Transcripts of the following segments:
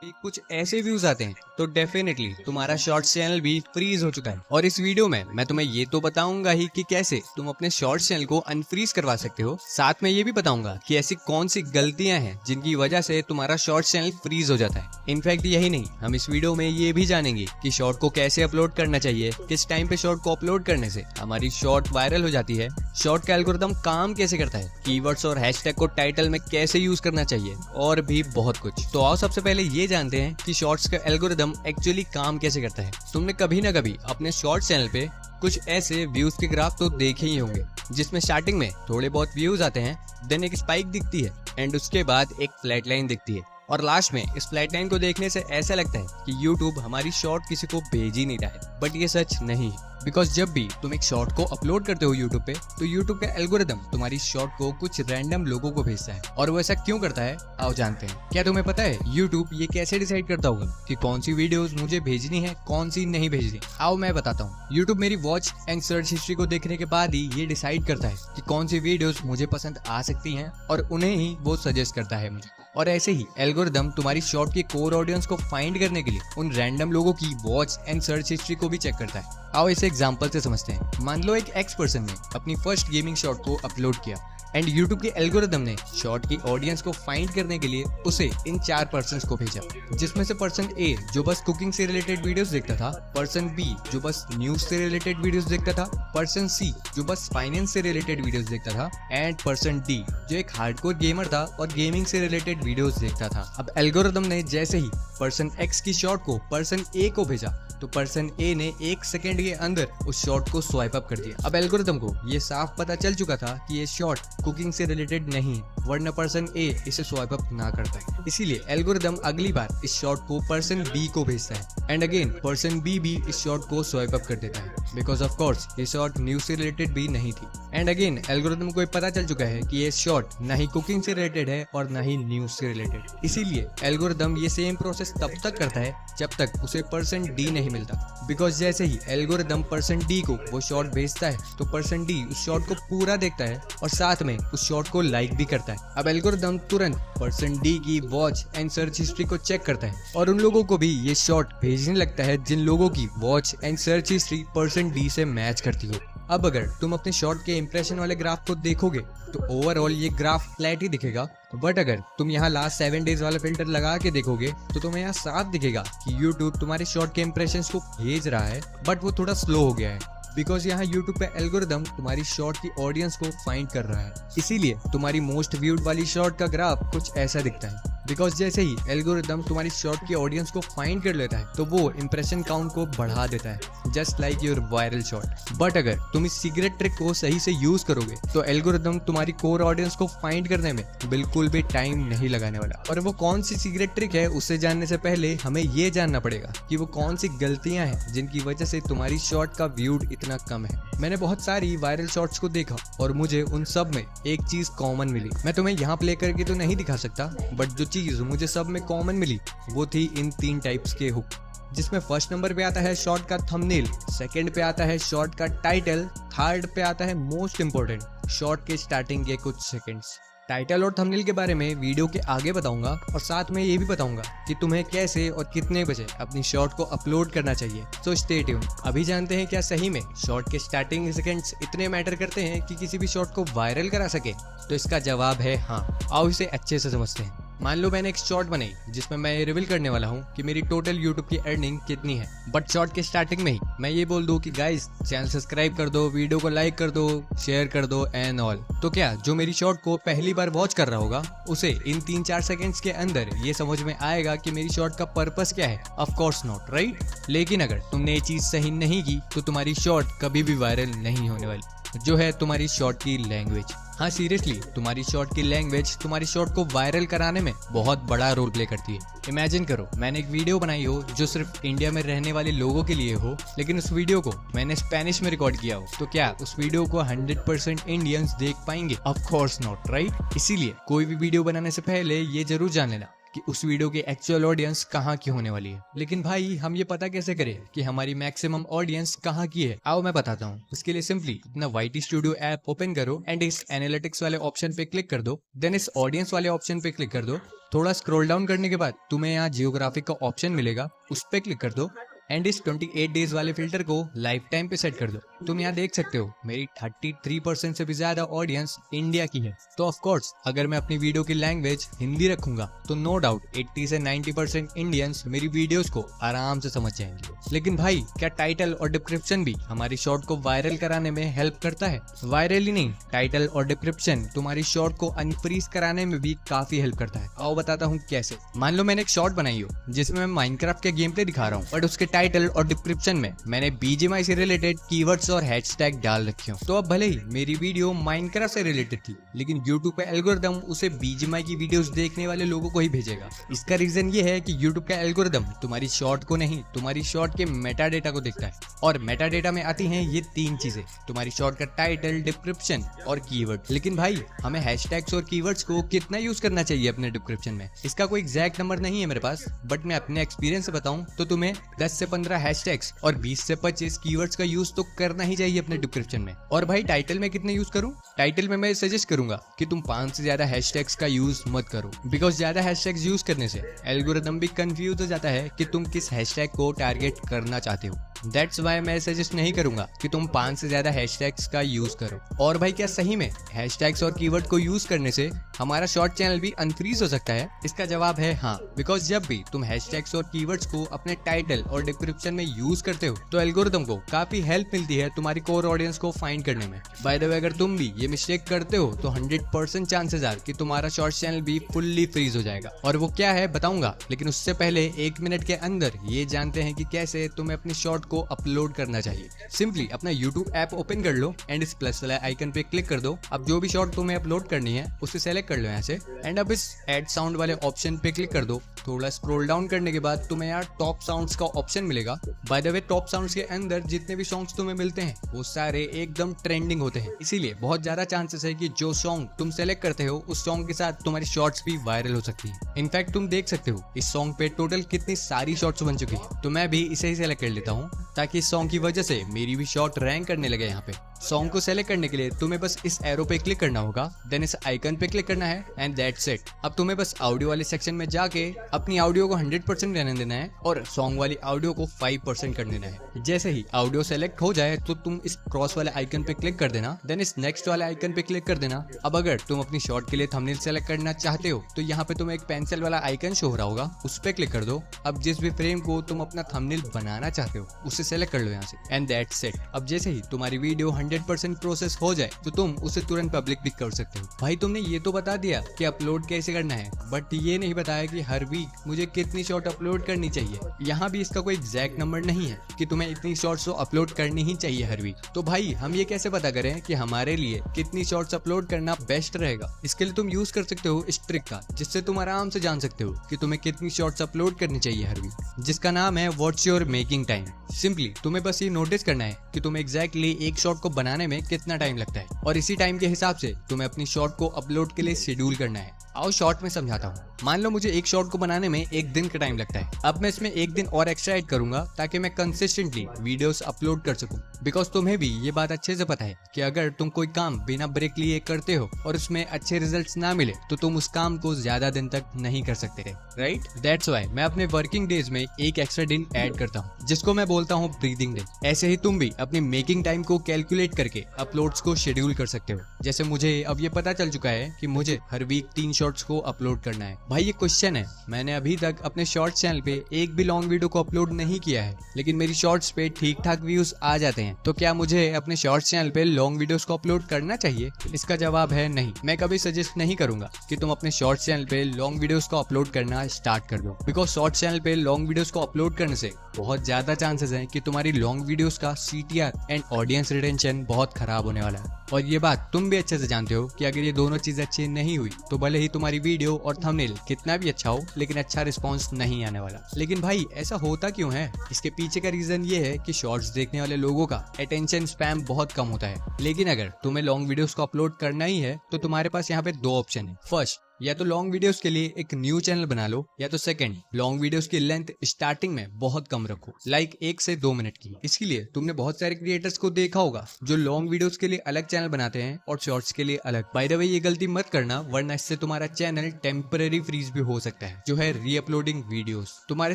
कुछ ऐसे व्यूज आते हैं तो डेफिनेटली तुम्हारा शॉर्ट्स चैनल भी फ्रीज हो चुका है। और इस वीडियो में मैं तुम्हें ये तो बताऊंगा ही कि कैसे तुम अपने शॉर्ट्स चैनल को अनफ्रीज करवा सकते हो। साथ में ये भी बताऊंगा कि ऐसी कौन सी गलतियां हैं जिनकी वजह से तुम्हारा शॉर्ट्स चैनल फ्रीज हो जाता है। इनफैक्ट यही नहीं, हम इस वीडियो में ये भी जानेंगे कि शॉर्ट को कैसे अपलोड करना चाहिए, किस टाइम पे शॉर्ट को अपलोड करने से हमारी शॉर्ट वायरल हो जाती है, शॉर्ट का एल्गोरिदम काम कैसे करता है, कीवर्ड्स और हैशटैग को टाइटल में कैसे यूज करना चाहिए और भी बहुत कुछ। तो आओ सबसे पहले ये जानते हैं कि शॉर्ट्स का एल्गोरिदम एक्चुअली काम कैसे करता है। तुमने कभी ना कभी अपने शॉर्ट्स चैनल पे कुछ ऐसे व्यूज के ग्राफ तो देखे ही होंगे जिसमें स्टार्टिंग में थोड़े बहुत व्यूज आते हैं, देन एक स्पाइक दिखती है एंड उसके बाद एक फ्लैट लाइन दिखती है और लास्ट में इस फ्लैट लाइन को देखने से ऐसा लगता है कि YouTube हमारी शॉर्ट किसी को भेज ही नहीं रहा है। बट ये सच नहीं है, बिकॉज जब भी तुम एक शॉर्ट को अपलोड करते हो YouTube पे तो YouTube का एल्गोरिदम तुम्हारी शॉर्ट को कुछ रैंडम लोगों को भेजता है। और वो ऐसा क्यों करता है आओ जानते हैं। क्या तुम्हें पता है YouTube ये कैसे डिसाइड करता होगा कि कौन सी वीडियोस मुझे भेजनी है, कौन सी नहीं भेजनी? आओ मैं बताता हूँ। YouTube मेरी वॉच एंड सर्च हिस्ट्री को देखने के बाद ही ये डिसाइड करता है कि कौन सी वीडियोस मुझे पसंद आ सकती हैं और उन्हें ही वो सजेस्ट करता है मुझे। और ऐसे ही एल्गोरिदम तुम्हारी शॉर्ट की कोर ऑडियंस को फाइंड करने के लिए उन रैंडम लोगों की वॉच एंड सर्च हिस्ट्री को भी चेक करता है। आओ इसे एग्जांपल से समझते हैं। मान लो एक एक्स पर्सन ने अपनी फर्स्ट गेमिंग शॉर्ट को अपलोड किया एंड YouTube के एल्गोरिदम ने शॉर्ट की ऑडियंस को फाइंड करने के लिए उसे इन 4 पर्सन्स को भेजा, जिसमें से पर्सन ए जो बस कुकिंग से रिलेटेड वीडियोस देखता था, पर्सन बी जो बस न्यूज से रिलेटेड वीडियोस देखता था, पर्सन सी जो बस फाइनेंस से रिलेटेड वीडियोस देखता था एंड पर्सन डी जो एक हार्डकोर गेमर था और गेमिंग से रिलेटेड वीडियोस देखता था। अब एल्गोरिदम ने जैसे ही पर्सन एक्स की शॉर्ट को पर्सन ए को भेजा तो पर्सन ए ने 1 सेकेंड के अंदर उस शॉर्ट को स्वाइप अप कर दिया। अब एल्गोरिदम को ये साफ पता चल चुका था कि ये शॉर्ट कुकिंग से रिलेटेड नहीं है, वरना पर्सन ए इसे स्वाइप अप ना करता है। इसीलिए एल्गोरिदम अगली बार इस शॉर्ट को पर्सन बी को भेजता है एंड अगेन पर्सन बी भी इस शॉर्ट को स्वाइप अप कर देता है, बिकॉज ऑफ कोर्स ये शॉर्ट न्यूज से रिलेटेड भी नहीं थी। एंड अगेन एल्गोरिदम को पता चल चुका है कि ये शॉर्ट ना ही कुकिंग से रिलेटेड है और ना ही न्यूज से रिलेटेड। इसीलिए एल्गोरिदम ये सेम प्रोसेस तब तक करता है जब तक उसे पर्सन डी नहीं मिलता, बिकॉज जैसे ही एल्गोरिदम पर्सन डी को वो शॉर्ट भेजता है तो पर्सन डी उस शॉर्ट को पूरा देखता है और साथ में उस शॉर्ट को लाइक भी करता है। अब एल्गोरिदम तुरंत पर्सन डी की वॉच एंड सर्च हिस्ट्री को चेक करता है और उन लोगों को भी ये शॉर्ट भेजने लगता है जिन लोगों की watch and search history person D से मैच करती हो। अब अगर तुम अपने शॉर्ट के इंप्रेशन वाले ग्राफ को देखोगे तो ओवरऑल ये ग्राफ फ्लैट ही दिखेगा, बट अगर तुम यहाँ लास्ट 7 डेज वाला फिल्टर लगा के देखोगे तो तुम्हें यहाँ साफ दिखेगा कि YouTube तुम्हारे शॉर्ट के इंप्रेशंस को भेज रहा है, बट वो थोड़ा स्लो हो गया है, बिकॉज यहाँ YouTube पे एल्गोरिदम तुम्हारी शॉर्ट की ऑडियंस को फाइंड कर रहा है। इसीलिए तुम्हारी मोस्ट व्यूड वाली शॉर्ट का ग्राफ कुछ ऐसा दिखता है, बिकॉज जैसे ही एल्गोरिदम तुम्हारी शॉर्ट की ऑडियंस को फाइंड कर लेता है तो वो इंप्रेशन काउंट को बढ़ा देता है, just like your viral short. But अगर तुम इस सीक्रेट ट्रिक को सही से यूज करोगे तो एल्गोरिदम तुम्हारी कोर ऑडियंस को फाइंड करने में बिल्कुल भी टाइम नहीं लगाने वाला। और वो कौन सी सीक्रेट ट्रिक है उसे जानने से पहले हमें ये जानना पड़ेगा कि वो कौन सी गलतियां हैं जिनकी वजह से तुम्हारी शॉर्ट का व्यूड इतना कम है। मैंने बहुत सारी वायरल शॉर्ट्स को देखा और मुझे उन सब में एक चीज कॉमन मिली। मैं तुम्हें यहाँ प्ले करके तो नहीं दिखा सकता, बट जो चीज मुझे सब में कॉमन मिली वो थी इन 3 टाइप्स के हुक, जिसमें फर्स्ट नंबर पे आता है शॉर्ट का थंबनेल, सेकंड पे आता है शॉर्ट का टाइटल, थर्ड पे आता है मोस्ट इंपॉर्टेंट शॉर्ट के स्टार्टिंग के कुछ सेकंड्स। टाइटल और थंबनेल के बारे में वीडियो के आगे बताऊंगा और साथ में ये भी बताऊंगा कि तुम्हें कैसे और कितने बजे अपनी शॉर्ट को अपलोड करना चाहिए। So stay tune. अभी जानते हैं क्या सही में शॉर्ट के स्टार्टिंग सेकंड्स इतने मैटर करते हैं कि किसी भी शॉर्ट को वायरल करा सके? तो इसका जवाब है हाँ। आओ इसे अच्छे से समझते हैं। मान लो मैंने एक शॉर्ट बनाई जिसमें मैं रिवील करने वाला हूँ कि मेरी टोटल YouTube की अर्निंग कितनी है, बट शॉर्ट के स्टार्टिंग में ही मैं ये बोल दूँ कि गाइस चैनल सब्सक्राइब कर दो, वीडियो को लाइक कर दो, शेयर कर दो एंड ऑल। तो क्या जो मेरी शॉर्ट को पहली बार वॉच कर रहा होगा उसे इन 3-4 सेकंड्स के अंदर ये समझ में आएगा कि मेरी शॉर्ट का पर्पस क्या है? Of course not, right? लेकिन अगर तुमने ये चीज सही नहीं की तो तुम्हारी शॉर्ट कभी भी वायरल नहीं होने वाली, जो है तुम्हारी शॉर्ट की लैंग्वेज। हाँ सीरियसली, तुम्हारी शॉर्ट की लैंग्वेज तुम्हारी शॉर्ट को वायरल कराने में बहुत बड़ा रोल प्ले करती है। इमेजिन करो मैंने एक वीडियो बनाई हो जो सिर्फ इंडिया में रहने वाले लोगों के लिए हो, लेकिन उस वीडियो को मैंने स्पेनिश में रिकॉर्ड किया हो, तो क्या उस वीडियो को 100% इंडियंस देख पाएंगे? Of course not, right? इसीलिए कोई भी वीडियो बनाने से पहले ये जरूर जान लेना कि उस वीडियो की एक्चुअल ऑडियंस कहाँ की होने वाली है। लेकिन भाई हम ये पता कैसे करें कि हमारी मैक्सिमम ऑडियंस कहाँ की है? आओ मैं बताता हूँ। उसके लिए सिंपली अपना YT स्टूडियो ऐप ओपन करो एंड इस एनालिटिक्स वाले ऑप्शन पे क्लिक कर दो। देन इस ऑडियंस वाले ऑप्शन पे क्लिक कर दो। थोड़ा स्क्रॉल डाउन करने के बाद तुम्हें यहाँ जियोग्राफिक का ऑप्शन मिलेगा, उस पे क्लिक कर दो एंड इस 28 डेज वाले फिल्टर को लाइफ टाइम पे सेट कर दो। तुम यहाँ देख सकते हो मेरी 33% से भी ज्यादा ऑडियंस इंडिया की है। तो ऑफ कोर्स अगर मैं अपनी वीडियो की लैंग्वेज हिंदी रखूंगा तो नो डाउट 80 से 90% इंडियंस मेरी वीडियोस को आराम से समझ जाएंगे। लेकिन भाई क्या टाइटल और डिस्क्रिप्शन भी हमारी शॉर्ट को वायरल कराने में हेल्प करता है? वायरल ही नहीं, टाइटल और डिस्क्रिप्शन तुम्हारी शॉर्ट को अनफ्रीज कराने में भी काफी हेल्प करता है। आओ बताता हूँ कैसे। मान लो मैंने एक शॉर्ट बनाई हो जिसमें मैं माइनक्राफ्ट के गेम प्ले दिखा रहा हूँ, बट उसके टाइटल और डिस्क्रिप्शन में मैंने BGMI से रिलेटेड कीवर्ड्स और हैशटैग डाल रखे हो। तो अब भले ही मेरी वीडियो माइनक्राफ्ट से रिलेटेड थी, लेकिन YouTube का एल्गोरिदम उसे BGMI की वीडियोस देखने वाले लोगों को ही भेजेगा। इसका रीजन ये है कि YouTube का एल्गोरिदम तुम्हारी शॉर्ट को नहीं, तुम्हारी शॉर्ट के मेटा डेटा को देखता है। और मेटा डेटा में आती हैं ये 3 चीजें, तुम्हारी शॉर्ट का टाइटल, डिस्क्रिप्शन और कीवर्ड। लेकिन भाई हमें हैशटैग्स और कीवर्ड्स को कितना यूज करना चाहिए अपने डिस्क्रिप्शन में? इसका कोई एग्जैक्ट नंबर नहीं है मेरे पास, बट मैं अपने एक्सपीरियंस से बताऊं तो तुम्हें 10 से 15 हैशटैग्स और 20 से 25 कीवर्ड्स का यूज तो करना ही चाहिए अपने डिस्क्रिप्शन में। और भाई टाइटल में कितने यूज करूं? टाइटल में मैं सजेस्ट करूंगा कि तुम 5 से ज्यादा हैशटैग्स का यूज मत करो, बिकॉज ज्यादा हैशटैग्स यूज करने से एल्गोरिदम भी कंफ्यूज हो जाता है कि तुम किस हैशटैग को टारगेट करना चाहते हो। दैट्स वाई मैं सजेस्ट नहीं करूंगा कि तुम 5 से ज्यादा हैशटैग्स का यूज करो। और भाई क्या सही में हैशटैग्स और कीवर्ड को यूज करने से हमारा शॉर्ट चैनल भी अनफ्रीज हो सकता है? इसका जवाब है हाँ, बिकॉज जब भी तुम हैशटैग्स और कीवर्ड्स को अपने टाइटल और डिस्क्रिप्शन में यूज करते हो तो एल्गोरिदम को काफी हेल्प मिलती है तुम्हारी कोर ऑडियंस को फाइंड करने में। बाय द वे अगर तुम भी ये मिस्टेक करते हो तो 100% चांसेस आर कि तुम्हारा शॉर्ट चैनल भी फुल्ली फ्रीज हो जाएगा। और वो क्या है बताऊंगा, लेकिन उससे पहले 1 मिनट के अंदर ये जानते हैं कि कैसे तुम्हें अपनी शॉर्ट को अपलोड करना चाहिए। सिंपली अपना YouTube ऐप ओपन कर लो एंड इस प्लस वाला आइकन पे क्लिक कर दो। अब जो भी शॉर्ट तुम्हें अपलोड करनी है उसे सेलेक्ट कर लो यहाँ से एंड अब इस ऐड साउंड वाले ऑप्शन पे क्लिक कर दो। थोड़ा स्क्रॉल डाउन करने के बाद तुम्हें यहाँ टॉप साउंड्स का ऑप्शन मिलेगा। By the way top sounds के अंदर जितने भी सॉन्ग्स तुम्हें मिलते हैं वो सारे एकदम ट्रेंडिंग होते हैं, इसीलिए बहुत ज्यादा चांसेस है कि जो सॉन्ग तुम सेलेक्ट करते हो उस सॉन्ग के साथ तुम्हारी शॉर्ट्स भी वायरल हो सकती है। इनफैक्ट तुम देख सकते हो इस सॉन्ग पे टोटल कितनी सारी शॉर्ट्स बन चुकी है, तो मैं भी इसे ही सेलेक्ट कर लेता हूँ ताकि इस सॉन्ग की वजह से मेरी भी शॉर्ट रैंक करने लगे। यहाँ पे सॉन्ग को सेलेक्ट करने के लिए तुम्हें बस इस एरो पे क्लिक करना होगा, देन इस आइकन पे क्लिक करना है एंड दैट्स इट। अब तुम्हें बस ऑडियो वाले सेक्शन में जाके अपनी ऑडियो को 100% रहने देना है और सॉन्ग वाली ऑडियो को 5% कर देना है। जैसे ही ऑडियो सेलेक्ट हो जाए तो तुम इस क्रॉस वाले आइकन पे क्लिक कर देना, देन इस नेक्स्ट वाले आइकन पे क्लिक कर देना। अब अगर तुम अपनी शॉर्ट के लिए थंबनेल सेलेक्ट करना चाहते हो तो यहाँ पे तुम्हें एक पेंसिल वाला आइकन शो हो रहा होगा, उस पे क्लिक कर दो। अब जिस भी फ्रेम को तुम अपना थंबनेल बनाना चाहते हो उसे सेलेक्ट कर लो यहाँ से एंड दैट्स इट। अब जैसे ही तुम्हारी वीडियो 100% प्रोसेस हो जाए तो तुम उसे तुरंत पब्लिक भी कर सकते हो। भाई तुमने ये तो बता दिया कि अपलोड कैसे करना है, बट ये नहीं बताया कि हर वीक मुझे कितनी शॉर्ट अपलोड करनी चाहिए। यहाँ भी इसका कोई एग्जैक्ट नंबर नहीं है कि तुम्हें इतनी शॉर्ट्स तो अपलोड करनी ही चाहिए हर वीक। तो भाई हम ये कैसे पता करें कि हमारे लिए कितनी शॉर्ट्स अपलोड करना बेस्ट रहेगा? इसके लिए तुम यूज कर सकते हो इस ट्रिक का, जिससे तुम आराम से जान सकते हो कि तुम्हें कितनी शॉर्ट्स अपलोड करनी चाहिए हर वीक, जिसका नाम है what's your making time. Simply तुम्हें बस ये नोटिस करना है कि तुम्हें एग्जैक्टली एक शॉर्ट को बनाने में कितना टाइम लगता है और इसी टाइम के हिसाब से तुम्हें अपनी शॉर्ट को अपलोड के लिए शेड्यूल करना है। आओ शॉर्ट में समझाता हूँ। मान लो मुझे एक शॉर्ट को बनाने में 1 दिन का टाइम लगता है। अब मैं इसमें 1 दिन और एक्स्ट्रा ऐड करूंगा ताकि मैं कंसिस्टेंटली वीडियोस अपलोड कर सकूं, बिकॉज तुम्हें भी ये बात अच्छे से पता है कि अगर तुम कोई काम बिना ब्रेक लिए करते हो और उसमें अच्छे रिजल्ट्स ना मिले तो तुम उस काम को ज्यादा दिन तक नहीं कर सकते, राइट? दैट्स व्हाई मैं अपने वर्किंग डेज में एक एक्स्ट्रा दिन ऐड करता हूँ, जिसको मैं बोलता हूँ ब्रीदिंग डे। ऐसे ही तुम भी अपनी मेकिंग टाइम को कैलकुलेट करके अपलोड्स को शेड्यूल कर सकते हो। जैसे मुझे अब ये पता चल चुका है कि मुझे हर वीक 3 शॉर्ट्स को अपलोड करना है। भाई ये क्वेश्चन है, मैंने अभी तक अपने शॉर्ट चैनल पे एक भी लॉन्ग वीडियो को अपलोड नहीं किया है, लेकिन मेरी शॉर्ट्स पे ठीक ठाक व्यूज आ जाते हैं। तो क्या मुझे अपने शॉर्ट चैनल पे लॉन्ग वीडियोस को अपलोड करना चाहिए? इसका जवाब है नहीं। मैं कभी सजेस्ट नहीं करूंगा कि तुम अपने शॉर्ट चैनल पे लॉन्ग वीडियोस को अपलोड करना स्टार्ट कर दो, बिकॉज शॉर्ट चैनल पे लॉन्ग वीडियोस को अपलोड करने से बहुत ज्यादा चांसेस हैं कि तुम्हारी लॉन्ग वीडियोस का CTR एंड ऑडियंस रिटेंशन बहुत खराब होने वाला है। और ये बात तुम भी अच्छे से जानते हो कि अगर ये दोनों चीजें अच्छी नहीं हुई तो भले ही तुम्हारी वीडियो और थंबनेल कितना भी अच्छा हो, लेकिन अच्छा रिस्पॉन्स नहीं आने वाला। लेकिन भाई ऐसा होता क्यों है? इसके पीछे का रीजन ये है कि शॉर्ट्स देखने वाले लोगों का अटेंशन स्पैम बहुत कम होता है। लेकिन अगर तुम्हें लॉन्ग वीडियोस को अपलोड करना ही है तो तुम्हारे पास यहाँ पे 2 ऑप्शन है। फर्स्ट, या तो लॉन्ग वीडियोस के लिए एक न्यू चैनल बना लो, या तो सेकंड लॉन्ग वीडियोस की लेंथ स्टार्टिंग में बहुत कम रखो, लाइक 1 से 2 मिनट की। इसके लिए तुमने बहुत सारे क्रिएटर्स को देखा होगा जो लॉन्ग वीडियोस के लिए अलग चैनल बनाते हैं और शॉर्ट्स के लिए अलग। बाय द वे ये गलती मत करना, वरना इससे तुम्हारा चैनल टेम्पररी फ्रीज भी हो सकता है, जो है रीअपलोडिंग वीडियोस। तुम्हारे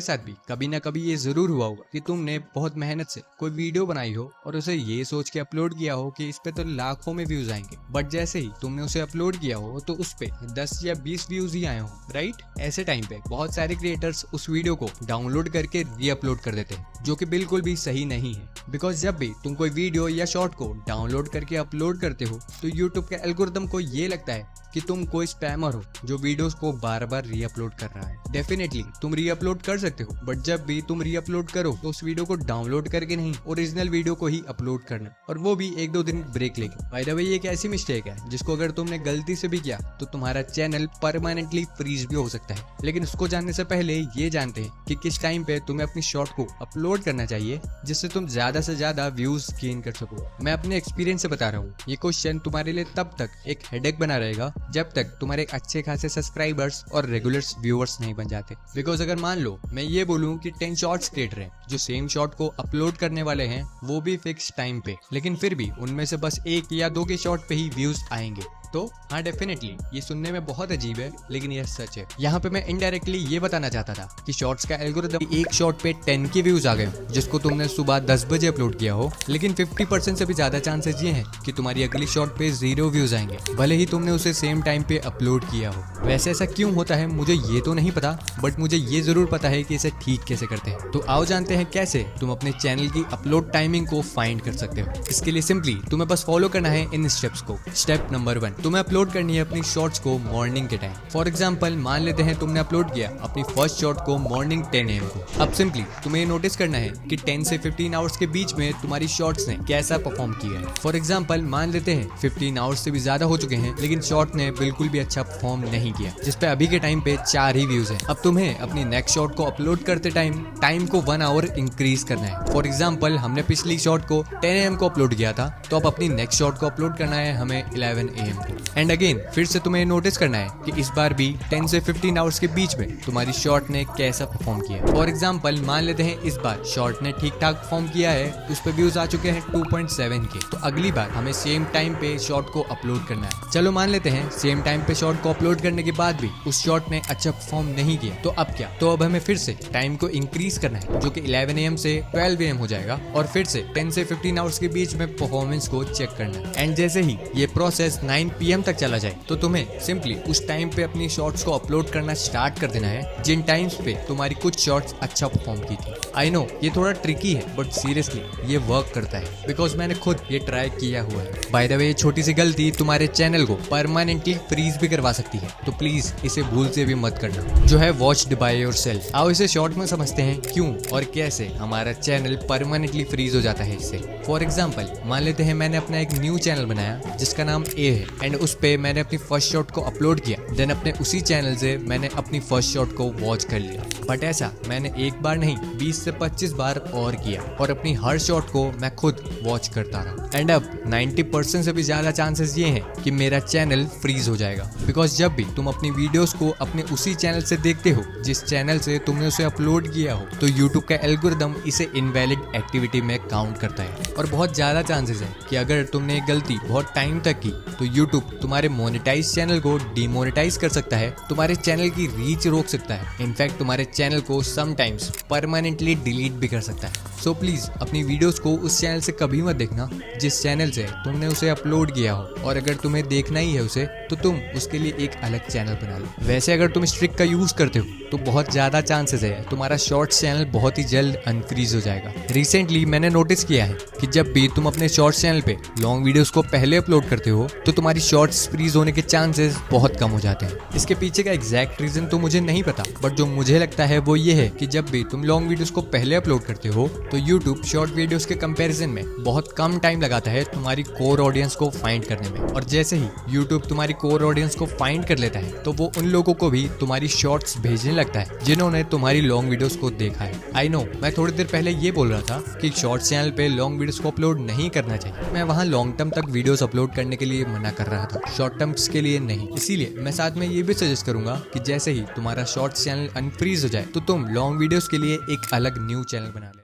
साथ भी कभी ना कभी ये जरूर हुआ होगा कि तुमने बहुत मेहनत से कोई वीडियो बनाई हो और उसे ये सोच के अपलोड किया हो कि इस पे तो लाखों में व्यूज आएंगे, बट जैसे ही तुमने उसे अपलोड किया हो तो उस पे 10 या 20 व्यूज ही आए हो, राइट। ऐसे टाइम पे बहुत सारे क्रिएटर्स उस वीडियो को डाउनलोड करके रीअपलोड कर देते हैं, जो कि बिल्कुल भी सही नहीं है। बिकॉज जब भी तुम कोई वीडियो या शॉर्ट को डाउनलोड करके अपलोड करते हो तो यूट्यूब के एल्गोरिदम को ये लगता है कि तुम कोई स्पैमर हो जो वीडियोस को बार बार रीअपलोड कर रहा है। डेफिनेटली तुम रीअपलोड कर सकते हो, बट जब भी तुम रीअपलोड करो तो उस वीडियो को डाउनलोड करके नहीं, ओरिजिनल वीडियो को ही अपलोड करना, और वो भी 1-2 दिन ब्रेक लेके। बाय द वे ये एक ऐसी मिस्टेक है जिसको अगर तुमने गलती से भी किया तो तुम्हारा चैनल परमानेंटली फ्रीज भी हो सकता है। लेकिन उसको जानने से पहले ये जानते हैं कि किस टाइम पे तुम्हें अपनी शॉर्ट को अपलोड करना चाहिए जिससे तुम ज्यादा से ज्यादा व्यूज गेन कर सको। मैं अपने एक्सपीरियंस से बता रहा हूँ, ये क्वेश्चन तुम्हारे लिए तब तक एक हेडेक बना रहेगा जब तक तुम्हारे अच्छे खासे सब्सक्राइबर्स और रेगुलर व्यूअर्स नहीं बन जाते। बिकॉज अगर मान लो मैं ये बोलूँ कि 10 शॉर्ट्स क्रिएटर हैं जो सेम शॉर्ट को अपलोड करने वाले हैं, वो भी फिक्स टाइम पे, लेकिन फिर भी उनमें से बस 1 या 2 के शॉर्ट पे ही व्यूज आएंगे, तो हाँ डेफिनेटली ये सुनने में बहुत अजीब है, लेकिन ये सच है। यहाँ पे मैं इनडायरेक्टली ये बताना चाहता था कि शॉर्ट्स का एल्गोरिदम एक शॉर्ट पे 10 के व्यूज आ गए जिसको तुमने सुबह 10 बजे अपलोड किया हो, लेकिन 50% से भी ज्यादा चांसेस ये हैं कि तुम्हारी अगली शॉर्ट पे 0 व्यूज आएंगे, भले ही तुमने उसे सेम टाइम पे अपलोड किया हो। वैसे ऐसा क्यों होता है मुझे ये तो नहीं पता, बट मुझे ये जरूर पता है कि इसे ठीक कैसे करते हैं। तो आओ जानते हैं कैसे तुम अपने चैनल की अपलोड टाइमिंग को फाइंड कर सकते हो। इसके लिए सिंपली तुम्हें बस फॉलो करना है इन स्टेप्स को। स्टेप नंबर 1, तुम्हें अपलोड करनी है अपनी शॉर्ट्स को मॉर्निंग के टाइम। फॉर एग्जांपल मान लेते हैं तुमने अपलोड किया अपनी फर्स्ट शॉर्ट को मॉर्निंग 10 AM को। अब सिंपली तुम्हें ये नोटिस करना है कि 10 से 15 आवर्स के बीच में तुम्हारी शॉर्ट्स ने कैसा परफॉर्म किया है। फॉर एग्जांपल मान लेते हैं 15 आवर्स से भी ज्यादा हो चुके हैं लेकिन शॉर्ट ने बिल्कुल भी अच्छा परफॉर्म नहीं किया, जिसपे अभी के टाइम पे 4 ही व्यूज है। अब तुम्हें अपनी नेक्स्ट शॉर्ट को अपलोड करते टाइम को 1 आवर इंक्रीज करना है। फॉर एग्जाम्पल हमने पिछली शॉर्ट को 10 AM को अपलोड किया था, तो अब अपनी नेक्स्ट शॉर्ट को अपलोड करना है हमें 11 AM को। एंड अगेन फिर से तुम्हें नोटिस करना है कि इस बार भी 10 से 15 आवर्स के बीच में तुम्हारी शॉर्ट ने कैसा परफॉर्म किया। फॉर एग्जांपल मान लेते हैं इस बार शॉर्ट ने ठीक ठाक परफॉर्म किया है, उस पे व्यूज आ चुके हैं 2.7 के, तो अगली बार हमें सेम टाइम पे शॉर्ट को अपलोड करना है। चलो मान लेते हैं सेम टाइम पे शॉर्ट को अपलोड करने के बाद भी उस शॉर्ट ने अच्छा परफॉर्म नहीं किया, तो अब क्या? तो अब हमें फिर से टाइम को इंक्रीज करना है जो कि 11 AM से 12 AM हो जाएगा, और फिर से 10 से 15 आवर्स के बीच में परफॉर्मेंस को चेक करना है। एंड जैसे ही ये प्रोसेस 9 PM तक चला जाए तो तुम्हें सिंपली उस टाइम पे अपनी शॉर्ट्स को अपलोड करना स्टार्ट कर देना है जिन टाइम्स पे तुम्हारी कुछ शॉर्ट्स अच्छा परफॉर्म की थी। आई नो ये थोड़ा ट्रिकी है, बट सीरियसली ये वर्क करता है बिकॉज मैंने खुद ये ट्राई किया हुआ है। बाय द वे छोटी सी गलती तुम्हारे चैनल को परमानेंटली फ्रीज भी करवा सकती है, तो प्लीज इसे भूल से भी मत करना, जो है वॉच्ड बाय योरसेल्फ। आओ इसे शॉर्ट में समझते हैं क्यों और कैसे हमारा चैनल परमानेंटली फ्रीज हो जाता है इससे। फॉर एग्जाम्पल मान लेते हैं मैंने अपना एक न्यू चैनल बनाया जिसका नाम ए है, एंड उस पे मैंने अपनी फर्स्ट शॉर्ट को अपलोड किया, देन अपने उसी चैनल से मैंने अपनी फर्स्ट शॉट को वॉच कर लिया। बट ऐसा मैंने एक बार नहीं 20 से 25 बार और किया, और अपनी हर शॉट को मैं खुद वॉच करता रहा। एंड अब 90% से भी ज्यादा चांसेस ये हैं कि मेरा चैनल फ्रीज हो जाएगा, बिकॉज जब भी तुम अपनी वीडियोस को अपने उसी चैनल से देखते हो जिस चैनल से तुमने उसे अपलोड किया हो, तो यूट्यूब का एल्गोरिदम इसे इनवैलिड एक्टिविटी में काउंट करता है। और बहुत ज्यादा चांसेस है कि अगर तुमने एक गलती बहुत टाइम तक की तो यूट्यूब तुम्हारे मोनेटाइज चैनल को डिमोनेटाइज कर सकता है, तुम्हारे चैनल की रीच रोक सकता है, इनफैक्ट तुम्हारे चैनल को समटाइम्स परमानेंटली डिलीट भी कर सकता है। सो प्लीज अपनी वीडियोस को उस चैनल से कभी मत देखना जिस चैनल से तुमने उसे अपलोड किया हो, और अगर तुम्हें देखना ही है उसे तो तुम उसके लिए एक अलग चैनल बना लो। वैसे अगर तुम इस ट्रिक का यूज करते हो तो बहुत ज्यादा चांसेस है तुम्हारा शॉर्ट्स चैनल बहुत ही जल्द अनफ्रीज हो जाएगा। रिसेंटली मैंने नोटिस किया है कि जब भी तुम अपने शॉर्ट्स चैनल पे लॉन्ग वीडियोस को पहले अपलोड करते हो तो तुम्हारी शॉर्ट्स फ्रीज होने के चांसेस बहुत कम हो जाते हैं। इसके पीछे का एग्जैक्ट रीजन तो मुझे नहीं पता, बट जो मुझे लगता है वो ये है कि जब भी तुम लॉन्ग वीडियोस को पहले अपलोड करते हो तो यूट्यूब शॉर्ट वीडियोस के कंपैरिजन में बहुत कम टाइम लगाता है तुम्हारी कोर ऑडियंस को फाइंड करने में, और जैसे ही यूट्यूब तुम्हारी कोर ऑडियंस को फाइंड कर लेता है तो वो उन लोगों को भी तुम्हारी शॉर्ट्स भेजने लगता है जिन्होंने तुम्हारी लॉन्ग वीडियोस को देखा है। आई नो मैं थोड़ी देर पहले ये बोल रहा था कि शॉर्ट्स चैनल पे लॉन्ग वीडियोस को अपलोड नहीं करना चाहिए, मैं वहाँ लॉन्ग टर्म तक वीडियोस अपलोड करने के लिए मना कर रहा था, शॉर्ट टर्म्स के लिए नहीं। इसीलिए मैं साथ में ये भी सजेस्ट करूंगा कि जैसे ही तुम्हारा शॉर्ट्स चैनल अनफ्रीज हो जाए तो तुम लॉन्ग वीडियोस के लिए एक अलग न्यू चैनल बना ले।